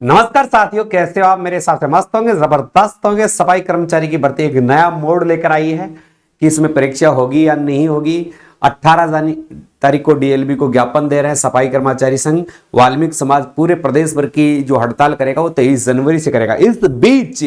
नमस्कार साथियों, कैसे हो आप। मेरे हिसाब से मस्त होंगे, जबरदस्त होंगे। सफाई कर्मचारी की भर्ती एक नया मोड़ लेकर आई है कि इसमें परीक्षा होगी या नहीं होगी। 18 तारीख को डीएलबी को ज्ञापन दे रहे हैं सफाई कर्मचारी संघ। वाल्मीकि समाज पूरे प्रदेश भर की जो हड़ताल करेगा वो 23 जनवरी से करेगा। इस बीच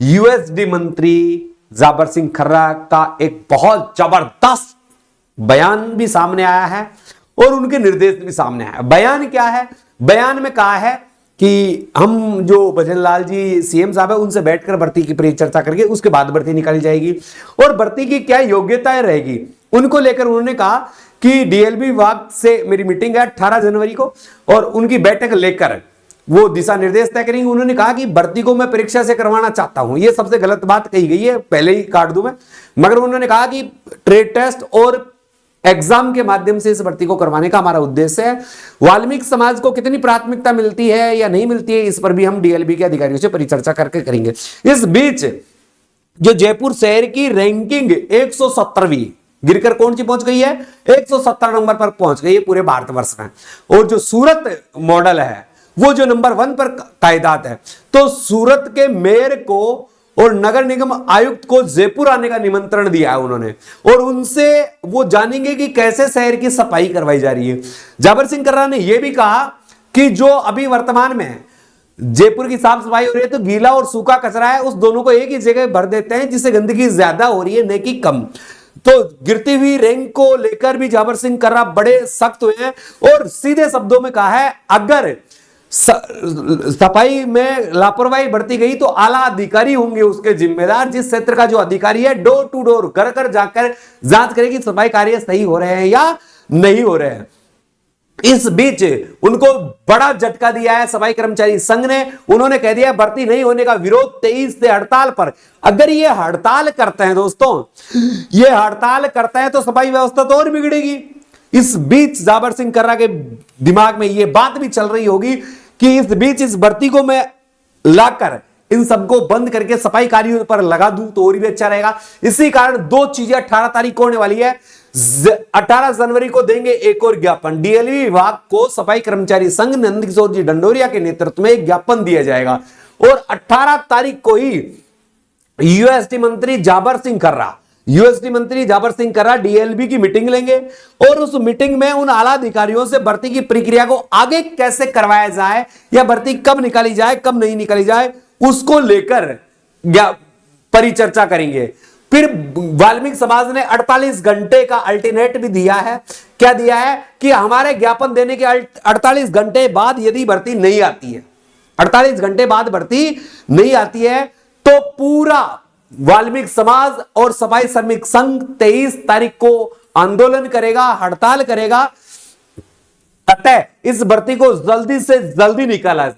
यूएसडी मंत्री जाबर सिंह खर्रा का एक बहुत जबरदस्त बयान भी सामने आया है और उनके निर्देश भी सामने आया। बयान क्या है? बयान में कहा है कि हम जो भजनलाल जी सीएम साहब है उनसे बैठकर भर्ती की परिचर्चा करके उसके बाद भर्ती निकाली जाएगी और भर्ती की क्या योग्यताएं रहेगी उनको लेकर उन्होंने कहा कि डीएलबी विभाग से मेरी मीटिंग है 18 जनवरी को और उनकी बैठक लेकर वो दिशा निर्देश तय करेंगे। उन्होंने कहा कि भर्ती को मैं परीक्षा से करवाना चाहता हूं। ये सबसे गलत बात कही गई है, पहले ही काट दूं मैं। मगर उन्होंने कहा कि ट्रेड टेस्ट और एग्जाम के माध्यम से इस भर्ती को करवाने का हमारा उद्देश्य है। वाल्मीकि समाज को कितनी प्राथमिकता मिलती है या नहीं मिलती है, इस पर भी हम डीएलबी के अधिकारियों से परिचर्चा करके करेंगे। इस बीच जो जयपुर शहर की रैंकिंग 170वीं गिरकर कौन सी पहुंच गई है? 170 नंबर पर पहुंच गई है पूरे भारतवर्ष में। और जो सूरत मॉडल है वो जो नंबर 1 पर कायदात है। तो सूरत के मेयर को और नगर निगम आयुक्त को जयपुर आने का निमंत्रण दिया है उन्होंने और उनसे वो जानेंगे कि कैसे शहर की सफाई करवाई जा रही है। जाबर सिंह खर्रा ने यह भी कहा कि जो अभी वर्तमान में जयपुर की साफ सफाई हो रही है तो गीला और सूखा कचरा है, उस दोनों को एक ही जगह भर देते हैं जिससे गंदगी ज्यादा हो रही है न कि कम। तो गिरती हुई रैंक को लेकर भी जाबर सिंह खर्रा बड़े सख्त हुए हैं और सीधे शब्दों में कहा है अगर सफाई में लापरवाही बरती गई तो आला अधिकारी होंगे उसके जिम्मेदार। जिस क्षेत्र का जो अधिकारी है डोर टू डोर घर घर जाकर जांच करेगी सफाई कार्य सही हो रहे हैं या नहीं हो रहे हैं। इस बीच उनको बड़ा झटका दिया है सफाई कर्मचारी संघ ने। उन्होंने कह दिया भर्ती नहीं होने का विरोध 23 से हड़ताल पर। अगर ये हड़ताल करते हैं दोस्तों, ये हड़ताल करते हैं तो सफाई व्यवस्था तो और बिगड़ेगी। इस बीच जाबर सिंह खर्रा के दिमाग में यह बात भी चल रही होगी कि इस बीच इस भर्ती को मैं लाकर इन सबको बंद करके सफाई कार्यों पर लगा दूं तो और भी अच्छा रहेगा। इसी कारण दो चीजें 18 तारीख को होने वाली है। 18 जनवरी को देंगे एक और ज्ञापन। डीएलबी विभाग को सफाई कर्मचारी संघ नंदकिशोर जी डंडोरिया के नेतृत्व में एक ज्ञापन दिया जाएगा और 18 तारीख को ही यूएसडी मंत्री जाबर सिंह खर्रा डीएलबी की मीटिंग लेंगे और उस मीटिंग में उन आला अधिकारियों से भर्ती की प्रक्रिया को आगे कैसे करवाया जाए या भर्ती कब निकाली जाए कब नहीं निकाली जाए उसको लेकर परिचर्चा करेंगे। फिर वाल्मीकि समाज ने 48 घंटे का अल्टरनेट भी दिया है। क्या दिया है कि हमारे ज्ञापन देने के 48 घंटे बाद यदि भर्ती नहीं आती है, 48 घंटे बाद भर्ती नहीं आती है तो पूरा वाल्मीकि समाज और सफाई श्रमिक संघ 23 तारीख को आंदोलन करेगा, हड़ताल करेगा। अतः इस भर्ती को जल्दी से जल्दी निकाला जाए।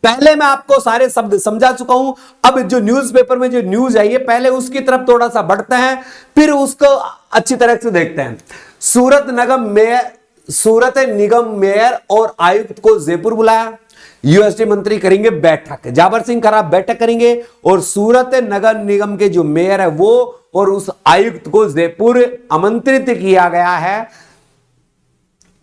पहले मैं आपको सारे शब्द समझा चुका हूं। अब जो न्यूज़पेपर में जो न्यूज आई है पहले उसकी तरफ थोड़ा सा बढ़ते हैं, फिर उसको अच्छी तरह से देखते हैं। सूरत निगम मेयर और आयुक्त को जयपुर बुलाया। यूएसडी मंत्री करेंगे बैठक, जाबर सिंह खर्रा बैठक करेंगे और सूरत नगर निगम के जो मेयर है वो और उस आयुक्त को जयपुर आमंत्रित किया गया है।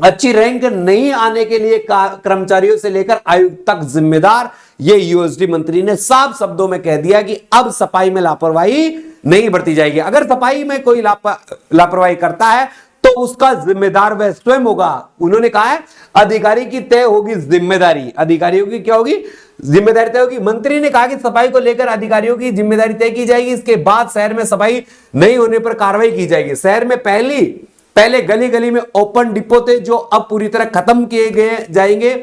अच्छी रैंक नहीं आने के लिए कर्मचारियों से लेकर आयुक्त तक जिम्मेदार। ये यूएसडी मंत्री ने साफ शब्दों में कह दिया कि अब सफाई में लापरवाही नहीं बरती जाएगी। अगर सफाई में कोई लापरवाही करता है तो उसका जिम्मेदार वह स्वयं होगा। उन्होंने कहा है अधिकारी की तय होगी जिम्मेदारी। अधिकारियों की क्या होगी? जिम्मेदारी तय होगी। मंत्री ने कहा कि सफाई को लेकर अधिकारियों की जिम्मेदारी तय की जाएगी। इसके बाद शहर में सफाई नहीं होने पर कार्रवाई की जाएगी। शहर में पहले गली गली में ओपन डिपो थे जो अब पूरी तरह खत्म किए गए जाएंगे।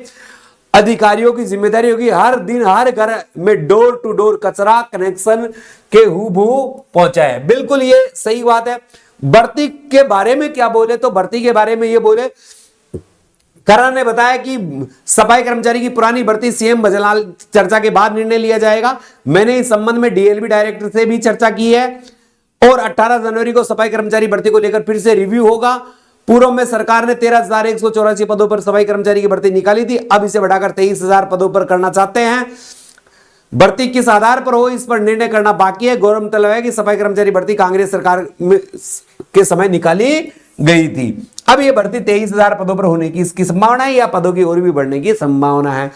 अधिकारियों की जिम्मेदारी होगी हर दिन हर घर में डोर टू डोर कचरा कनेक्शन के हूबहू पहुंचाए। बिल्कुल ये सही बात है। भर्ती के बारे में क्या बोले तो भर्ती के बारे में ये बोले, खर्रा ने बताया कि सफाई कर्मचारी की पुरानी भर्ती सीएम भजनलाल चर्चा के बाद निर्णय लिया जाएगा। मैंने इस संबंध में डीएलबी डायरेक्टर से भी चर्चा की है और 18 जनवरी को सफाई कर्मचारी भर्ती को लेकर फिर से रिव्यू होगा। पूर्व में सरकार ने 13,184 पदों पर सफाई कर्मचारी की भर्ती निकाली थी, अब इसे बढ़ाकर 23,000 पदों पर करना चाहते हैं। भर्ती किस आधार पर हो इस पर निर्णय करना बाकी है। गौरतलब है कि सफाई कर्मचारी भर्ती कांग्रेस सरकार के समय निकाली गई थी। अब यह भर्ती 23,000 पदों पर होने की इसकी संभावना है या पदों की और भी बढ़ने की संभावना है।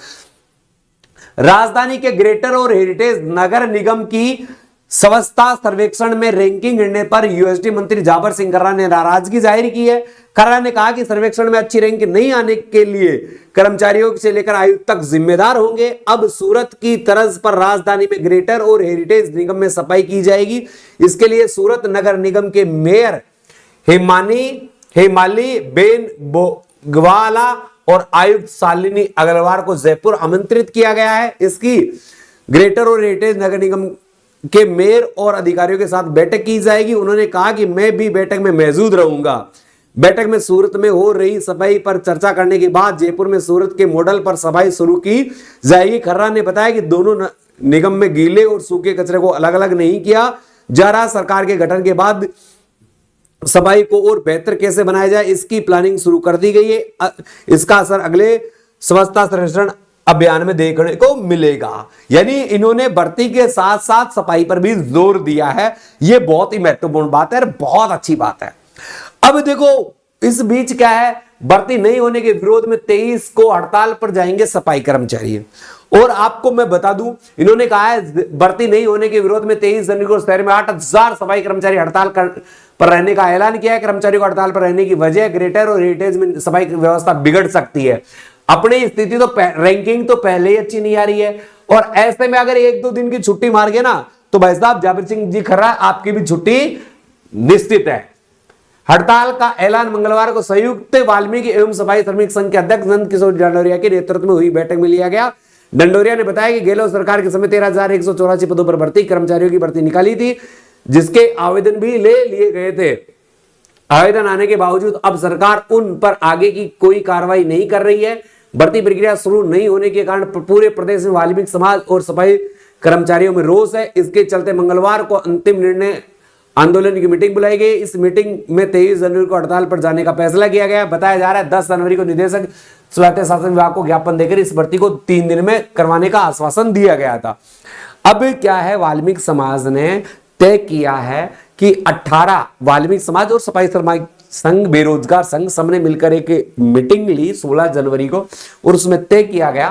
राजधानी के ग्रेटर और हेरिटेज नगर निगम की स्वच्छता सर्वेक्षण में रैंकिंग गिरने पर यूएसडी मंत्री जाबर सिंह खर्रा ने नाराजगी जाहिर की है। खर्रा ने कहा कि सर्वेक्षण में अच्छी रैंक नहीं आने के लिए कर्मचारियों से लेकर आयुक्त तक जिम्मेदार होंगे। अब सूरत की तर्ज पर राजधानी में ग्रेटर और हेरिटेज निगम में सफाई की जाएगी। इसके लिए सूरत नगर निगम के मेयर हेमाली बेन बोगवाला और आयुक्त शालिनी अग्रवाल को जयपुर आमंत्रित किया गया है। इसकी ग्रेटर और हेरिटेज नगर निगम के मेयर और अधिकारियों के साथ बैठक की जाएगी। उन्होंने कहा कि मैं भी बैठक में मौजूद रहूंगा। बैठक में सूरत में हो रही सफाई पर चर्चा करने के बाद जयपुर में सूरत के मॉडल पर सफाई शुरू की जाएगी। खर्रा ने बताया कि दोनों निगम में गीले और सूखे कचरे को अलग अलग नहीं किया जा रहा। सरकार के गठन के बाद सफाई को और बेहतर कैसे बनाया जाए, इसकी प्लानिंग शुरू कर दी गई है। इसका असर अगले स्वच्छता सर्वेक्षण अभियान में देखने को मिलेगा। यानी इन्होंने भर्ती के साथ साथ सफाई पर भी जोर दिया है। यह बहुत ही महत्वपूर्ण बात है और बहुत अच्छी बात है। अब देखो इस बीच क्या है, भर्ती नहीं होने के विरोध में 23 को हड़ताल पर जाएंगे सफाई कर्मचारी। और आपको मैं बता दूं, इन्होंने कहा है भर्ती नहीं होने के विरोध में 23 जनवरी को शहर में 8000 सफाई कर्मचारी हड़ताल पर रहने का ऐलान किया है। कर्मचारियों को हड़ताल पर रहने की वजह ग्रेटर और हेरिटेज में सफाई की व्यवस्था बिगड़ सकती है। अपनी स्थिति तो रैंकिंग तो पहले ही अच्छी नहीं आ रही है और ऐसे में अगर 1-2 दिन की छुट्टी मार गए ना तो भाई साहब जाबिर सिंह जी खर्रा आपकी भी छुट्टी निश्चित है। हड़ताल का ऐलान मंगलवार को संयुक्त वाल्मीकि एवं सफाई श्रमिक संघ के अध्यक्ष नंद किशोर डंडोरिया के नेतृत्व में हुई बैठक में लिया गया। डंडोरिया ने बताया कि गहलोत सरकार के समय 13,184 पदों पर भर्ती कर्मचारियों की भर्ती निकाली थी, जिसके आवेदन भी ले लिए गए थे। आवेदन आने के बावजूद अब सरकार उन पर आगे की कोई कार्रवाई नहीं कर रही है। भर्ती प्रक्रिया शुरू नहीं होने के कारण पूरे प्रदेश में वाल्मीकि समाज और सफाई कर्मचारियों में रोष है। इसके चलते मंगलवार को अंतिम निर्णय आंदोलन की मीटिंग बुलाई गई। इस मीटिंग में 23 जनवरी को हड़ताल पर जाने का फैसला किया गया। बताया जा रहा है 10 जनवरी को निदेशक स्वायत्त शासन विभाग को ज्ञापन देकर इस भर्ती को 3 दिन में करवाने का आश्वासन दिया गया था। अब क्या है, वाल्मीकि समाज ने तय किया है कि 18 वाल्मीकि समाज और सफाई संघ, बेरोजगार संघ सबने मिलकर एक मीटिंग ली 16 जनवरी को और उसमें तय किया गया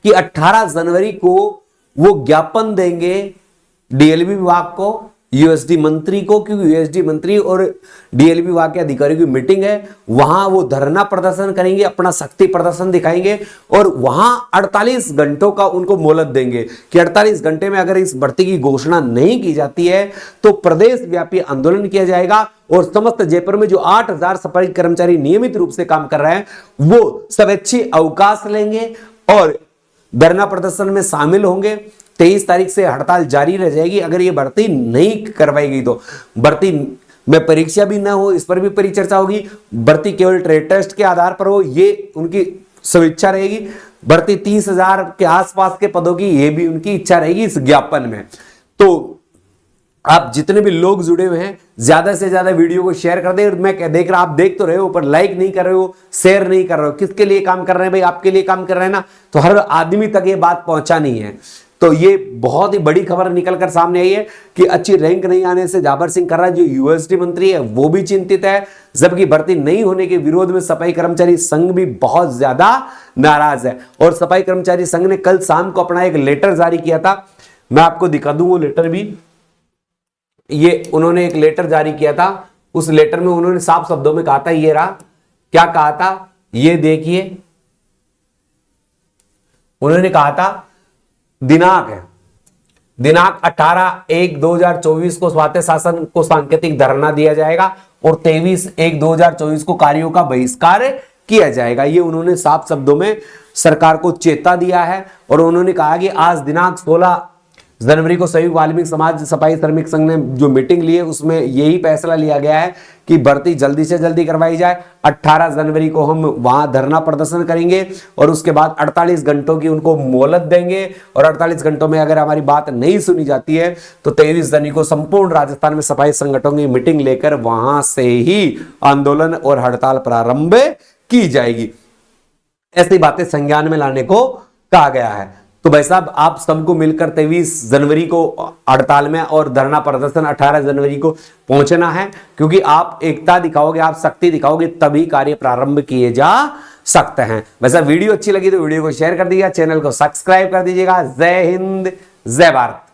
कि 18 जनवरी को वो ज्ञापन देंगे डीएलबी विभाग को, यूएसडी मंत्री को, क्योंकि यूएसडी मंत्री और डीएलबी विभाग के अधिकारियों की मीटिंग है। वहां वो धरना प्रदर्शन करेंगे, अपना शक्ति प्रदर्शन दिखाएंगे और वहां 48 घंटों का उनको मोहलत देंगे कि 48 घंटे में अगर इस भर्ती की घोषणा नहीं की जाती है तो प्रदेश व्यापी आंदोलन किया जाएगा और समस्त जयपुर में जो 8000 सफाई कर्मचारी नियमित रूप से काम कर रहे हैं वो स्वैच्छिक अवकाश लेंगे और धरना प्रदर्शन में शामिल होंगे। 23 तारीख से हड़ताल जारी रह जाएगी। अगर ये भर्ती नहीं करवाई गई तो भर्ती में परीक्षा भी ना हो, इस पर भी परिचर्चा होगी। भर्ती केवल ट्रेड टेस्ट के आधार पर हो, ये उनकी स्वेच्छा रहेगी। भर्ती 30,000 के आसपास के पदों की, ये भी उनकी इच्छा रहेगी इस ज्ञापन में। तो आप जितने भी लोग जुड़े हुए हैं ज्यादा से ज्यादा वीडियो को शेयर कर दें। मैं देख रहा, आप देख तो रहे हो पर लाइक नहीं कर रहे हो, शेयर नहीं कर रहे हो। किसके लिए काम कर रहे हैं भाई? आपके लिए काम कर रहे हैं ना, तो हर आदमी तक ये बात पहुंचानी है। तो ये बहुत ही बड़ी खबर निकलकर सामने आई है कि अच्छी रैंक नहीं आने से जाबर सिंह खर्रा जो यूएसडी मंत्री है वो भी चिंतित है, जबकि भर्ती नहीं होने के विरोध में सफाई कर्मचारी संघ भी बहुत ज्यादा नाराज है। और सफाई कर्मचारी संघ ने कल शाम को अपना एक लेटर जारी किया था, मैं आपको दिखा दूं वो लेटर भी। ये उन्होंने एक लेटर जारी किया था, उस लेटर में उन्होंने साफ शब्दों में कहा था, ये रहा क्या कहा था, ये देखिए। उन्होंने कहा था दिनांक 18/1/2024 को स्वायत्त शासन को सांकेतिक धरना दिया जाएगा और 23/1/2024 को कार्यों का बहिष्कार किया जाएगा। ये उन्होंने साफ शब्दों में सरकार को चेता दिया है। और उन्होंने कहा कि आज दिनांक 16 जनवरी को संयुक्त वाल्मीकि समाज सफाई श्रमिक संघ ने जो मीटिंग ली है उसमें यही फैसला लिया गया है कि भर्ती जल्दी से जल्दी करवाई जाए। 18 जनवरी को हम वहां धरना प्रदर्शन करेंगे और उसके बाद 48 घंटों की उनको मोहलत देंगे और 48 घंटों में अगर हमारी बात नहीं सुनी जाती है तो 23 जनवरी को संपूर्ण राजस्थान में सफाई संगठनों की मीटिंग लेकर वहां से ही आंदोलन और हड़ताल प्रारंभ की जाएगी। ऐसी बातें संज्ञान में लाने को कहा गया है। तो भाई साहब आप सबको मिलकर 23 जनवरी को हड़ताल में और धरना प्रदर्शन 18 जनवरी को पहुंचना है, क्योंकि आप एकता दिखाओगे, आप शक्ति दिखाओगे, तभी कार्य प्रारंभ किए जा सकते हैं। वैसे वीडियो अच्छी लगी तो वीडियो को शेयर कर दीजिएगा, चैनल को सब्सक्राइब कर दीजिएगा। जय हिंद, जय भारत।